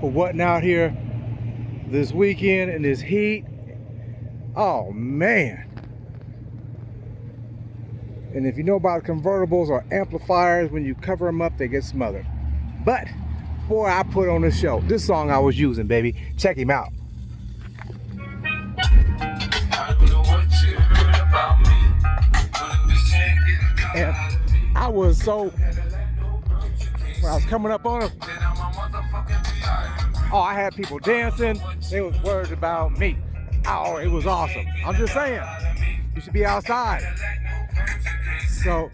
for whatting out here this weekend in this heat. Oh man. And if you know about convertibles or amplifiers, when you cover them up, they get smothered. But boy, I put on the show. This song I was using, baby. Check him out. And I was so, when I was coming up on him, oh, I had people dancing. They was worried about me. Oh, it was awesome. I'm just saying, you should be outside. So,